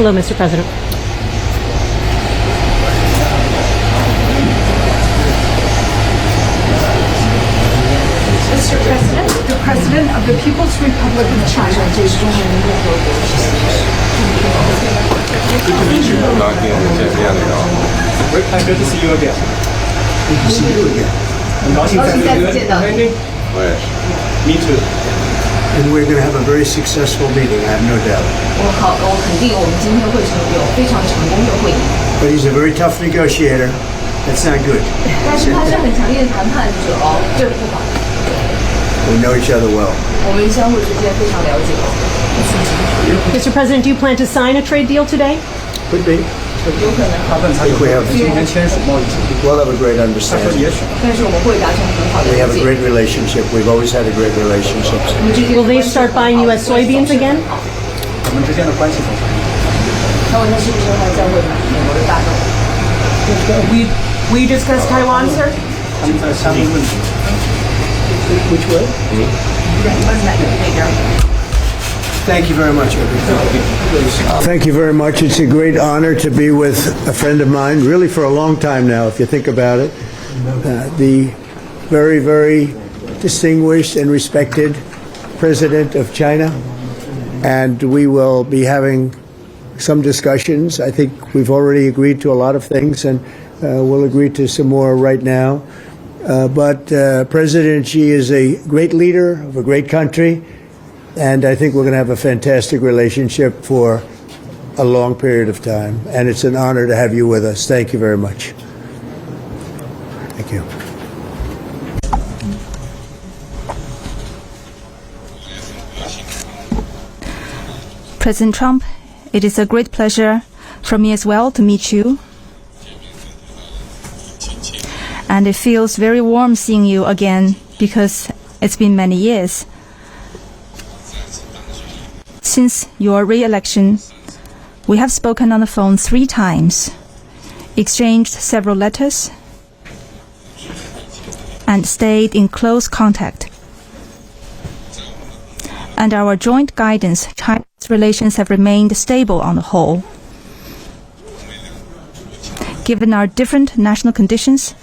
Hello, Mr. President. Mr. President, the President of the People's Republic of China. Good to see you again. Good to see you again. 很高兴再见到你。Me too. And we're going to have a very successful meeting, I have no doubt. 我肯定我们今天会有非常成功的会议。But he's a very tough negotiator. That's not good. 但是他是很强烈的谈判者哦，这不好。We know each other well. 我们相互之间非常了解。Mr. President, do you plan to sign a trade deal today? Could be. 有可能。他问他有没有今天签署贸易协定， We'll have a great 他说 understanding. 也许。但是我们会达成很好的 We 理 have a 解。 great relationship. We've always had a great relationship. Will they start buying U.S. soybeans again? 我们之间的关系怎么样？他问他是不是还在会买美国的大豆？ We discussed Taiwan, sir? 他们在商议问题。Which way? 问哪个那边？ Thank you very much, everybody. Thank you very much. It's a great honor to be with a friend of mine, really for a long time now, if you think about it. The very, very distinguished and respected President of China. And we will be having some discussions. I think we've already agreed to a lot of things, and we'll agree to some more right now. But President Xi is a great leader of a great country. And I think we're going to have a fantastic relationship for a long period of time. And it's an honor to have you with us. Thank you very much. Thank you. President Trump, it is a great pleasure for me as well to meet you. And it feels very warm seeing you again because it's been many years. Since your re-election, we have spoken on the phone 3 times, exchanged several letters, and stayed in close contact. And our joint guidance, China's relations have remained stable on the whole. Given our different national conditions,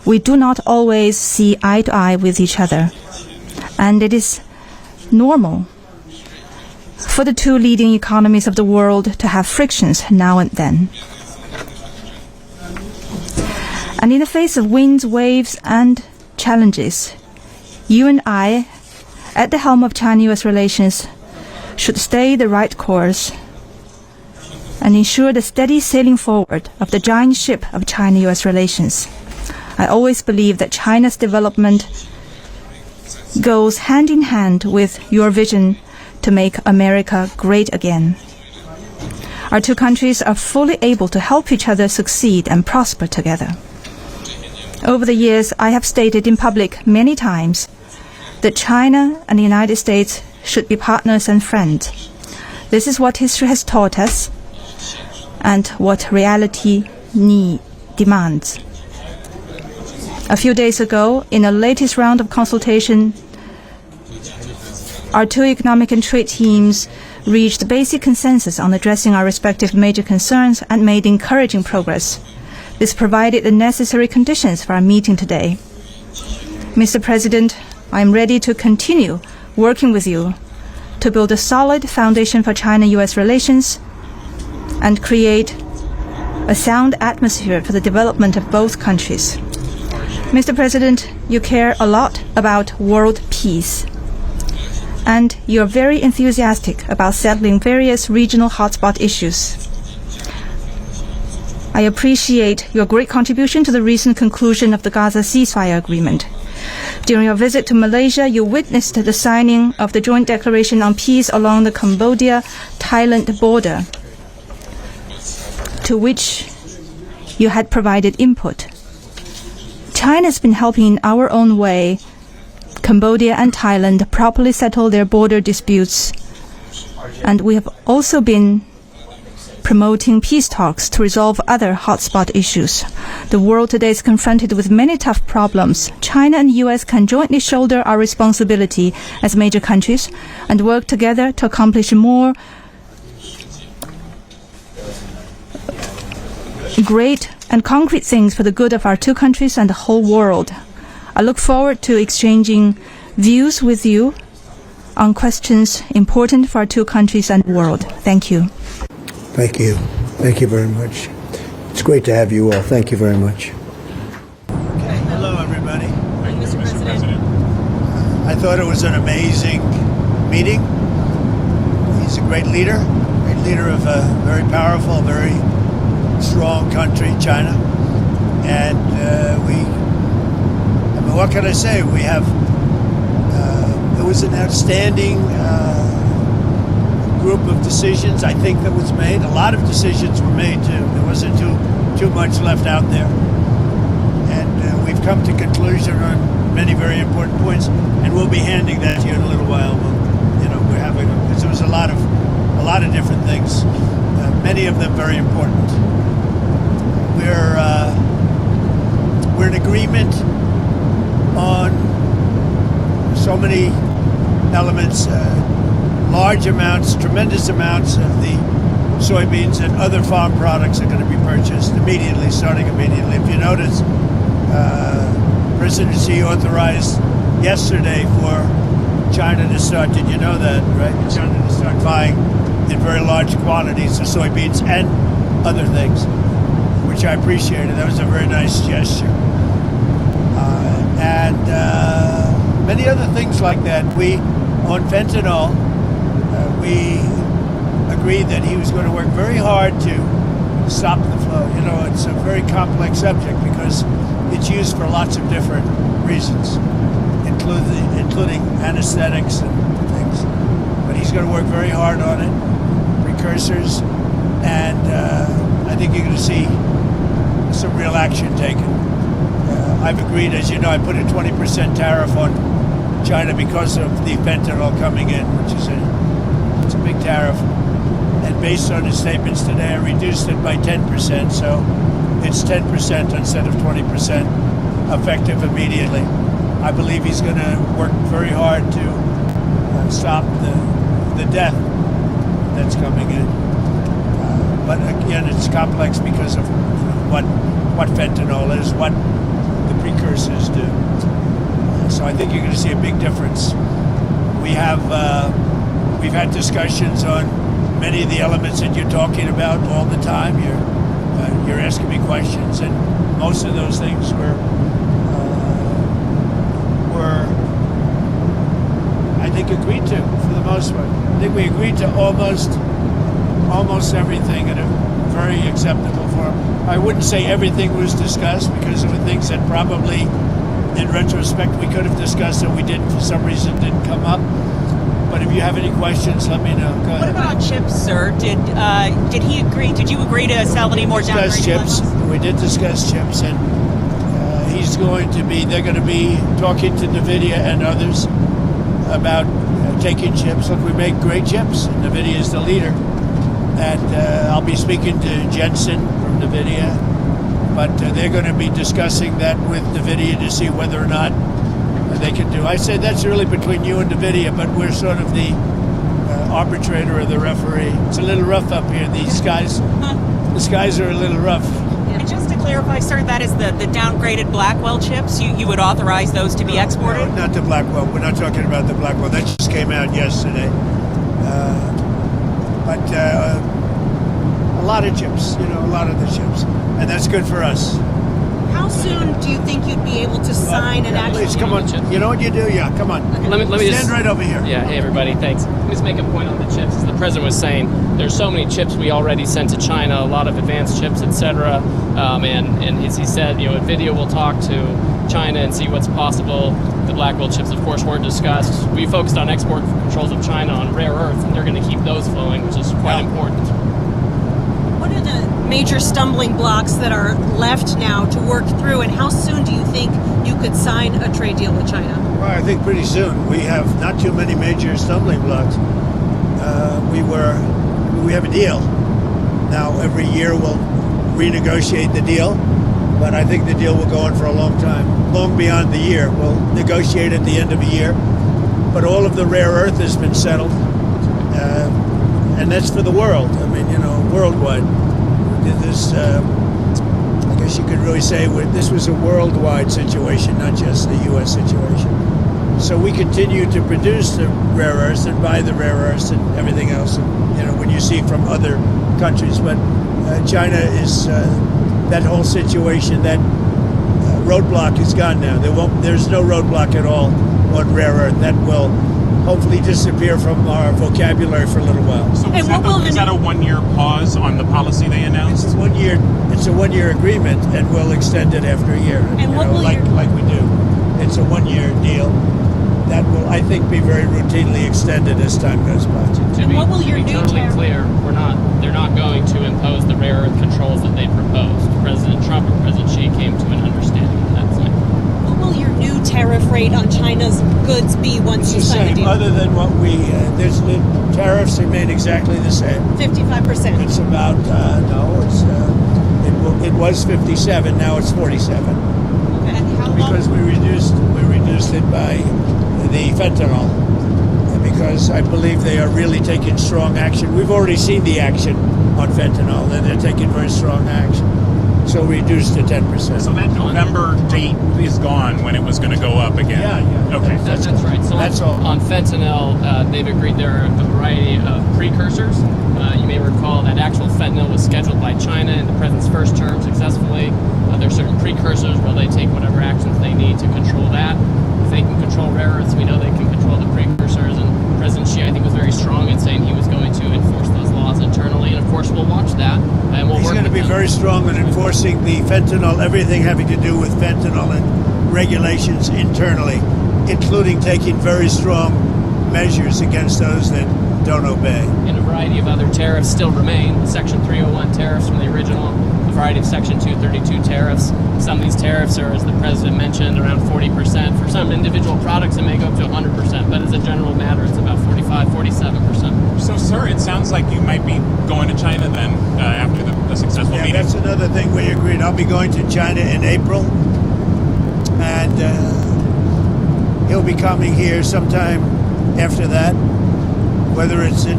we do not always see eye to eye with each other. And it is normal for the 2 leading economies of the world to have frictions now and then. And in the face of winds, waves, and challenges, you and I, at the helm of China-US relations, should stay the right course and ensure the steady sailing forward of the giant ship of China-US relations. I always believe that China's development goes hand in hand with your vision to make America great again. Our 2 countries are fully able to help each other succeed and prosper together. Over the years, I have stated in public many times that China and the United States should be partners and friends. This is what history has taught us and what reality demands. A few days ago, in the latest round of consultation, our 2 economic and trade teams reached basic consensus on addressing our respective major concerns and made encouraging progress. This provided the necessary conditions for our meeting today. Mr. President, I am ready to continue working with you to build a solid foundation for China-US relations and create a sound atmosphere for the development of both countries. Mr. President, you care a lot about world peace, and you are very enthusiastic about settling various regional hotspot issues. I appreciate your great contribution to the recent conclusion of the Gaza ceasefire agreement. During your visit to Malaysia, you witnessed the signing of the Joint Declaration on Peace along the Cambodia-Thailand border, to which you had provided input. China has been helping in our own way Cambodia and Thailand properly settle their border disputes, and we have also been promoting peace talks to resolve other hotspot issues. The world today is confronted with many tough problems. China and the U.S. can jointly shoulder our responsibility as major countries and work together to accomplish more great and concrete things for the good of our two countries and the whole world. I look forward to exchanging views with you on questions important for our two countries and the world. Thank you. Thank you. Thank you very much. It's great to have you all. Thank you very much. Okay. Hello, everybody. Mr. President. I thought it was an amazing meeting. He's a great leader of a very powerful, very strong country, China. And what can I say? We have, it was an outstanding group of decisions, I think, that was made. A lot of decisions were made, too. There wasn't too much left out there. And we've come to conclusion on many very important points, and we'll be handing that to you in a little while. We're having, because there was a lot of different things, many of them very important. We're in agreement on so many elements, large amounts, tremendous amounts of the soybeans and other farm products are going to be purchased immediately, starting immediately. If you notice, President Xi authorized yesterday for China to start, did you know that, right? China to start buying in very large quantities of soybeans and other things, which I appreciated. That was a very nice gesture. And many other things like that. On fentanyl, we agreed that he was going to work very hard to stop the flow. It's a very complex subject because it's used for lots of different reasons, including anesthetics and things. But he's going to work very hard on it, precursors, and I think you're going to see some real action taken. I've agreed, as you know, I put a 20% tariff on China because of the fentanyl coming in, which is it's a big tariff. And based on his statements today, I reduced it by 10%, so it's 10% instead of 20%, effective immediately. I believe he's going to work very hard to stop the death that's coming in. But again, it's complex because of what fentanyl is, what the precursors do. So I think you're going to see a big difference. We've had discussions on many of the elements that you're talking about all the time. You're asking me questions, and most of those things were I think agreed to for the most part. I think we agreed to almost everything in a very acceptable form. I wouldn't say everything was discussed because there were things that probably, in retrospect, we could have discussed and we didn't, for some reason, didn't come up. But if you have any questions, let me know. Go ahead. What about chips, sir? Did he agree? Did you agree to sell any more downgraded chips? Levels? We did discuss chips, and they're going to be talking to NVIDIA and others about taking chips. Look, we make great chips. NVIDIA is the leader. And I'll be speaking to Jensen from NVIDIA, but they're going to be discussing that with NVIDIA to see whether or not they can do. I said that's really between you and NVIDIA, but we're sort of the arbitrator or the referee. It's a little rough up here. The skies are a little rough. And just to clarify, sir, that is the downgraded Blackwell chips. You would authorize those to be exported? No, not the Blackwell. We're not talking about the Blackwell. That just came out yesterday. But a lot of chips, a lot of the chips. And that's good for us. How soon do you think you'd be able to sign an actual... Please, come on. You know what you do? Yeah, come on. Let me stand right over here. Yeah, hey everybody, thanks. Let me just make a point on the chips. As the president was saying, there's so many chips we already sent to China, a lot of advanced chips, etc. And as he said, NVIDIA will talk to China and see what's possible. The Blackwell chips, of course, weren't discussed. We focused on export controls of China on rare earth, and they're going to keep those flowing, which is quite important. What are the major stumbling blocks that are left now to work through, and how soon do you think you could sign a trade deal with China? Well, I think pretty soon. We have not too many major stumbling blocks. We have a deal. Now, every year we'll renegotiate the deal, but I think the deal will go on for a long time, long beyond the year. We'll negotiate at the end of a year, but all of the rare earth has been settled, and that's for the world. I mean, worldwide. There's guess you could really say this was a worldwide situation, not just the U.S. situation. So we continue to produce the rare earths and buy the rare earths and everything else, when you see from other countries. But China is, that whole situation, that roadblock is gone now. There's no roadblock at all on rare earth. That will hopefully disappear from our vocabulary for a little while. So And is that a 1 year pause on the policy they announced? It's a 1 year agreement, and we'll extend it after a year. And what will like we do. It's a 1 year deal that will, I think, be very routinely extended as time goes by. And what will your new totally tariff? clear, they're not going to impose the rare earth controls that they proposed. President Trump and President Xi came to an understanding at that point. What will your new tariff rate on China's goods be once you It's the sign a same, deal? other than what the tariffs remain exactly the same. 55%. It's about, it was 57, now it's 47. And how long? Because we reduced it by the fentanyl, because I believe they are really taking strong action. We've already seen the action on fentanyl, and they're taking very strong action. So reduced to 10%. So that November date is gone when it was going to go up again? Yeah. Okay. That's right. So That's all. On fentanyl, they've agreed there are a variety of precursors. You may recall that actual fentanyl was scheduled by China in the president's first term successfully. There are certain precursors where they take whatever actions they need to control that. If they can control rare earths, we know they can control the precursors. And President Xi, I think, was very strong in saying he was going to enforce those laws internally. And of course, we'll watch that. And we'll He's work going to with be them. very strong in enforcing the fentanyl, everything having to do with fentanyl and regulations internally, including taking very strong measures against those that don't obey. And a variety of other tariffs still remain. Section 301 tariffs from the original, a variety of Section 232 tariffs. Some of these tariffs are, as the president mentioned, around 40%. For some individual products, it may go up to 100%, but as a general matter, it's about 45, 47%. So, sir, it sounds like you might be going to China then after the successful meeting. That's another thing we agreed. I'll be going to China in April, and he'll be coming here sometime after that, whether it's in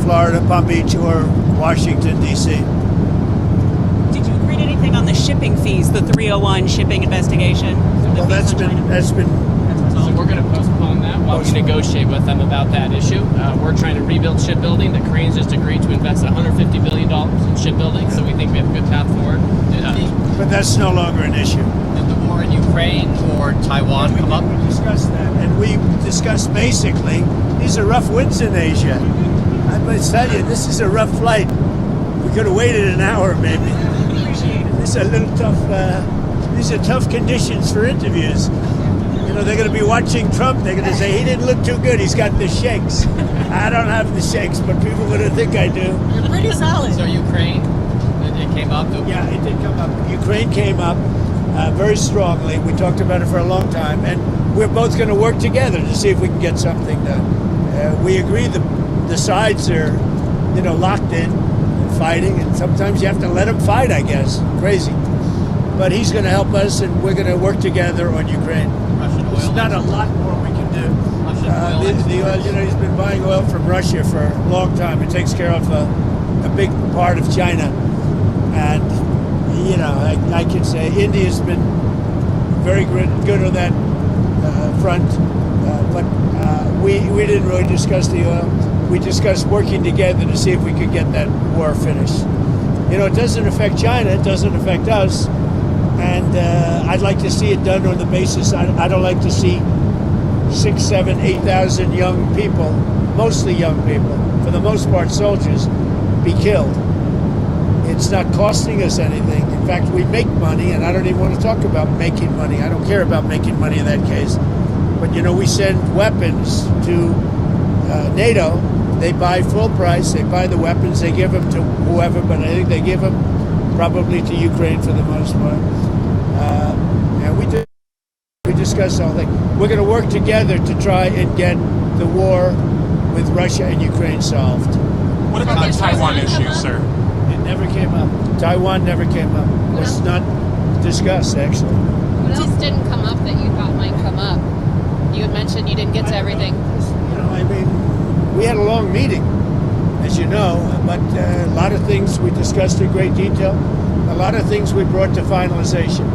Florida, Palm Beach, or Washington, D.C. Did you agree to anything on the shipping fees, the 301 shipping investigation? Well, that's been So we're going to postpone that while we negotiate with them about that issue. We're trying to rebuild shipbuilding. The Koreans just agreed to invest $150 billion in shipbuilding, so we think we have a good path forward. but that's no longer an issue. Did the war in Ukraine or Taiwan come up? We discussed that, and we discussed basically these are rough winds in Asia. I must tell you, this is a rough flight. We could have waited an hour, maybe. These are a little tough. These are tough conditions for interviews. They're going to be watching Trump. They're going to say he didn't look too good. He's got the shakes. I don't have the shakes, but people are going to think I do. You're pretty solid. So Ukraine, it came up. Yeah, it did come up. Ukraine came up very strongly. We talked about it for a long time, and we're both going to work together to see if we can get something done. We agree the sides are, locked in and fighting, and sometimes you have to let them fight, I guess. Crazy. But he's going to help us, and we're going to work together on Ukraine. There's not a lot more we can do. The oil, he's been buying oil from Russia for a long time. It takes care of a big part of China. And, I can say India's been very good on that front. But we didn't really discuss the oil. We discussed working together to see if we could get that war finished. It doesn't affect China. It doesn't affect us. And I'd like to see it done on the basis. I don't like to see 6, 7, 8,000 young people, mostly young people, for the most part soldiers, be killed. It's not costing us anything. In fact, we make money, and I don't even want to talk about making money. I don't care about making money in that case. But, we send weapons to NATO. They buy full price. They buy the weapons. They give them to whoever, but I think they give them probably to Ukraine for the most part. And we discussed all that. We're going to work together to try and get the war with Russia and Ukraine solved. What about the Taiwan issue, sir? It never came up. Taiwan never came up. It was not discussed, actually. What else didn't come up that you thought might come up? You had mentioned you didn't get to everything. We had a long meeting, as you know, but a lot of things we discussed in great detail. A lot of things we brought to finalization.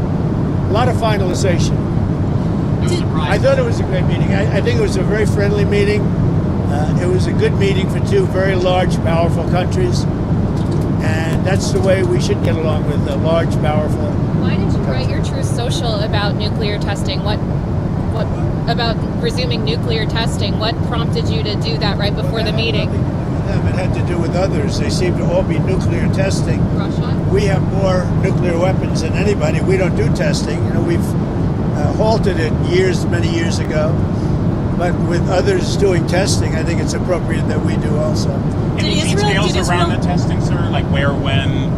A lot of finalization. I thought it was a great meeting. I think it was a very friendly meeting. It was a good meeting for two very large, powerful countries. And that's the way we should get along with a large, powerful. Why did you write your Truth Social about nuclear testing? What about resuming nuclear testing? What prompted you to do that right before the meeting? It had to do with others. They seem to all be nuclear testing. Russia? We have more nuclear weapons than anybody. We don't do testing. You know, we've halted it many years ago. But with others doing testing, I think it's appropriate that we do also. Any details around the testing, sir? Like where, when?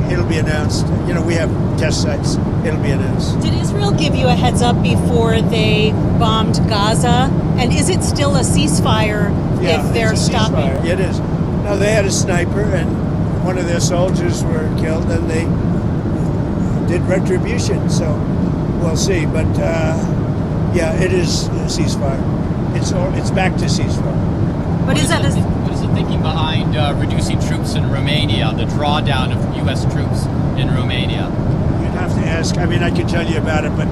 It'll be announced. You know, we have test sites. It'll be announced. Did Israel give you a heads up before they bombed Gaza? And is it still a ceasefire if they're stopping? Ceasefire. Yeah, it is. No, they had a sniper, and one of their soldiers were killed, and they did retribution. So we'll see. But yeah, it is a ceasefire. It's back to ceasefire. But is that what is the thinking behind reducing troops in Romania, the drawdown of U.S. troops in Romania? You'd have to ask. I mean, I could tell you about it, but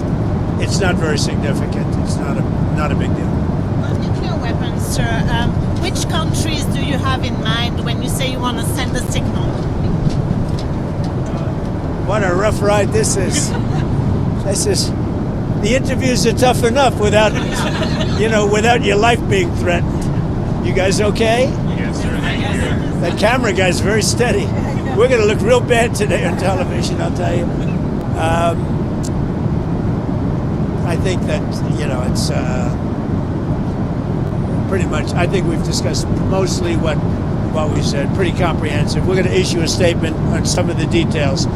it's not very significant. It's not a big deal. On nuclear weapons, sir, which countries do you have in mind when you say you want to send a signal? What a rough ride this is. The interviews are tough enough without your life being threatened. You guys okay? Yes, sir. Thank you. That camera guy's very steady. We're going to look real bad today on television, I'll tell you. I think that, it's pretty much, I think we've discussed mostly what we said, pretty comprehensive. We're going to issue a statement on some of the details.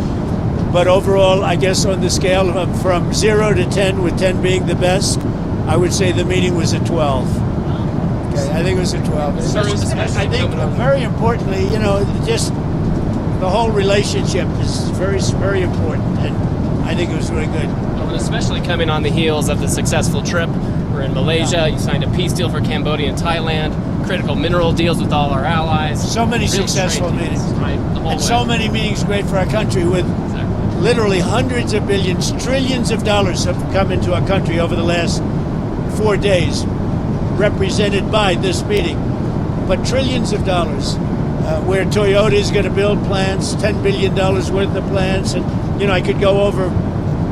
But overall, I guess on the scale of from 0 to 10, with 10 being the best, I would say the meeting was a 12. Okay, I think it was a 12. I think very importantly, just the whole relationship is very, very important, and I think it was really good. Well, especially coming on the heels of the successful trip. We're in Malaysia. You signed a peace deal for Cambodia and Thailand. Critical mineral deals with all our allies. So many successful meetings, right? And so many meetings great for our country with. Literally hundreds of billions, trillions of dollars have come into our country over the last 4 days, represented by this meeting. But trillions of dollars, where Toyota is going to build plants, $10 billion worth of plants. And, I could go over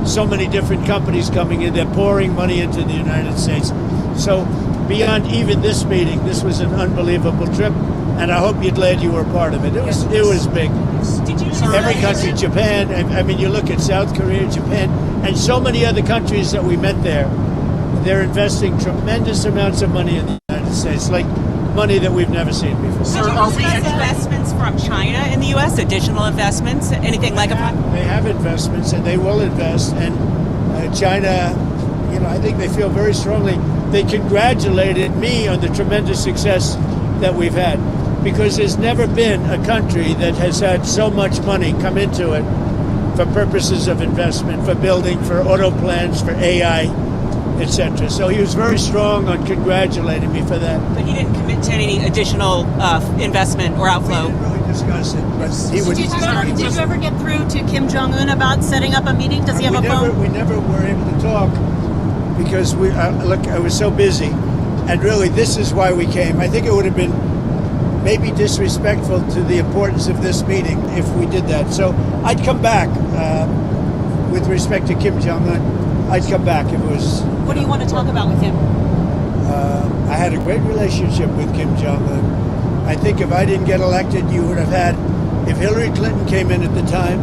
so many different companies coming in. They're pouring money into the United States. So beyond even this meeting, this was an unbelievable trip. And I hope you're glad you were part of it. It was big. Did you Every country, Japan, I mean, you look at South Korea, Japan, and so many other countries that we met there, they're investing tremendous amounts of money in the United States, like money that we've never seen before. Sir, are we investments from China in the U.S., additional investments, anything like They have investments, and they will invest, and China, I think they feel very strongly. They congratulated me on the tremendous success that we've had. Because there's never been a country that has had so much money come into it for purposes of investment, for building, for auto plants, for AI, etc. So he was very strong on congratulating me for that. But he didn't commit to any additional investment or outflow. We didn't really discuss it, but he would. Did you ever get through to Kim Jong-un about setting up a meeting? Does he have a phone? We never were able to talk because I was so busy. And really, this is why we came. I think it would have been maybe disrespectful to the importance of this meeting if we did that. So I'd come back with respect to Kim Jong-un. I'd come back if it was. What do you want to talk about with him? I had a great relationship with Kim Jong-un. I think if I didn't get elected, you would have had. If Hillary Clinton came in at the time,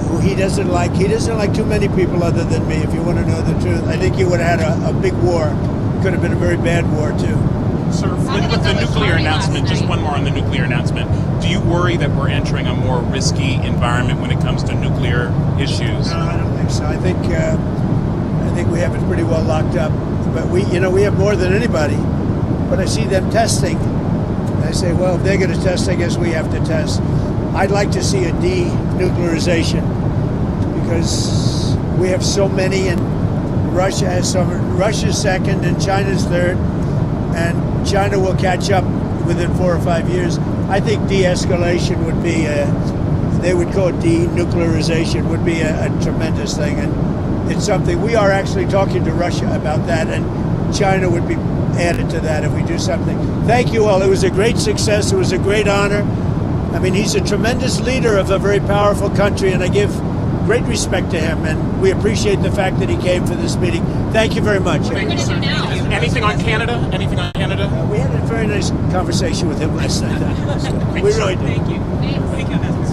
who he doesn't like too many people other than me. If you want to know the truth, I think you would have had a big war. Could have been a very bad war too. Sir, with the nuclear announcement, just one more on the nuclear announcement. Do you worry that we're entering a more risky environment when it comes to nuclear issues? No, I don't think so. I think we have it pretty well locked up. But we have more than anybody. But I see them testing. And I say, well, if they're going to test, I guess we have to test. I'd like to see a denuclearization because we have so many, and Russia has some. Russia's second, and China's third. And China will catch up within 4 or 5 years. I think de-escalation would be they would call it denuclearization, would be a tremendous thing. And it's something we are actually talking to Russia about that, and China would be added to that if we do something. Thank you all. It was a great success. It was a great honor. I mean, he's a tremendous leader of a very powerful country, and I give great respect to him, and we appreciate the fact that he came for this meeting. Thank you very much. Anything on Canada? Anything on Canada? We had a very nice conversation with him last night. We really did. Thank you. Thank you.